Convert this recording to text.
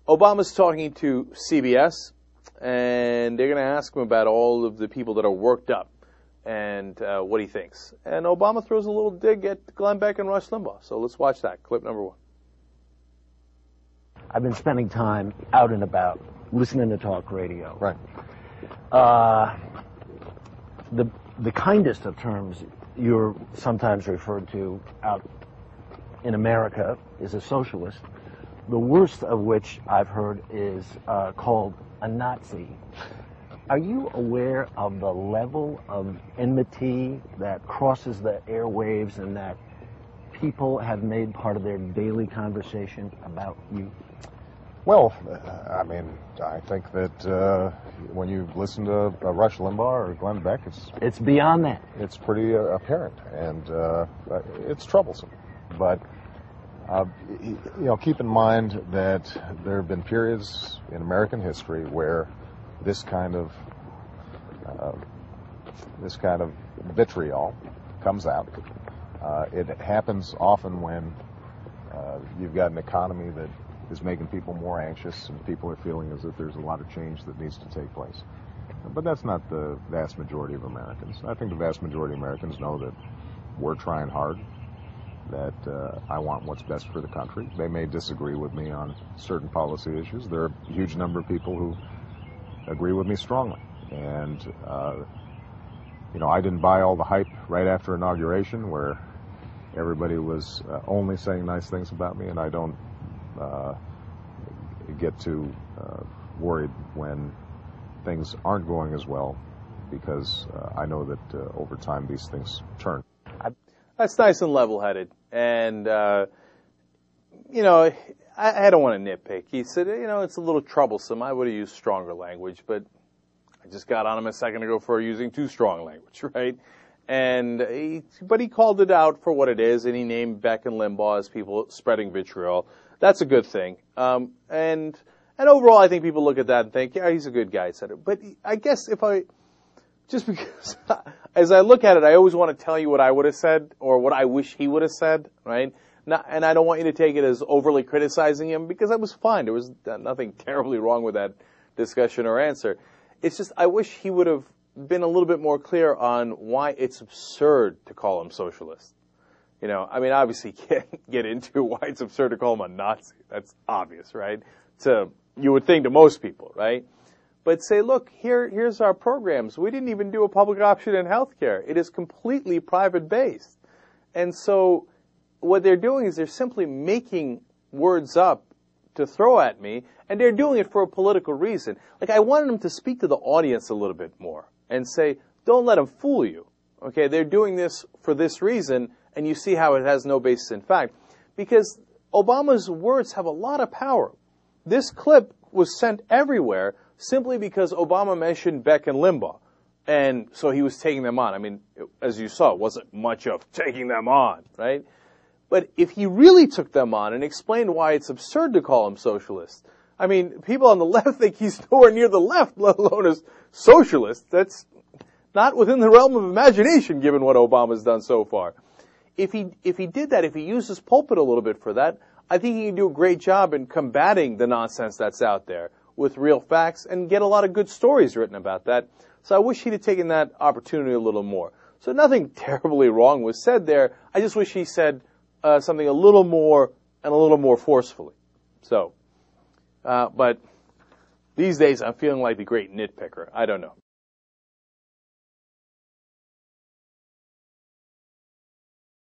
Obama's talking to CBS, and they're going to ask him about all of the people that are worked up and what he thinks. And Obama throws a little dig at Glenn Beck and Rush Limbaugh. So let's watch that. Clip number 1. I've been spending time out and about, listening to talk radio. Right. The kindest of terms you're sometimes referred to out in America is a socialist. The worst of which I've heard is called a Nazi. Are you aware of the level of enmity that crosses the airwaves and that people have made part of their daily conversation about you? Well, I mean, I think that when you listen to Rush Limbaugh or Glenn Beck, it's beyond that. It's pretty apparent, and it's troublesome. But keep in mind that there have been periods in American history where this kind of vitriol comes out. It happens often when you've got an economy that is making people more anxious and people are feeling as if there's a lot of change that needs to take place. But that's not the vast majority of Americans. I think the vast majority of Americans know that we're trying hard, that I want what's best for the country. They may disagree with me on certain policy issues. There are a huge number of people who agree with me strongly. And, I didn't buy all the hype right after inauguration where everybody was only saying nice things about me, and I don't get too worried when things aren't going as well, because I know that over time these things turn. That's nice and level-headed. And, I don't want to nitpick. He said, it's a little troublesome. I would have used stronger language, but I just got on him a second ago for using too strong language, right? But he called it out for what it is, and he named Beck and Limbaugh as people spreading vitriol. That's a good thing. And overall, I think people look at that and think, yeah, he's a good guy, etc. But I guess just because as I look at it, I always want to tell you what I would have said or what I wish he would have said, right? And I don't want you to take it as overly criticizing him, because that was fine. There was nothing terribly wrong with that discussion or answer. It's just I wish he would have been a little bit more clear on why it's absurd to call him socialist. Obviously can't get into why it's absurd to call him a Nazi. That's obvious, right? You would think to most people, right? But say, look, here's our programs. We didn't even do a public option in healthcare. It is completely private-based. And so what they're doing is they're simply making words up to throw at me, and they're doing it for a political reason. Like, I wanted them to speak to the audience a little bit more and say, don't let them fool you. Okay, they're doing this for this reason, and you see how it has no basis in fact. Because Obama's words have a lot of power. This clip was sent everywhere simply because Obama mentioned Beck and Limbaugh. And so he was taking them on. I mean, as you saw, it wasn't much of taking them on, right? But if he really took them on and explained why it's absurd to call him socialist, I mean, people on the left think he's nowhere near the left, let alone as socialist. That's not within the realm of imagination, given what Obama's done so far. If he did that, if he used his pulpit a little bit for that, I think he can do a great job in combating the nonsense that's out there with real facts and get a lot of good stories written about that. So I wish he'd have taken that opportunity a little more. So nothing terribly wrong was said there. I just wish he said something a little more and a little more forcefully. So, but these days I'm feeling like the great nitpicker. I don't know.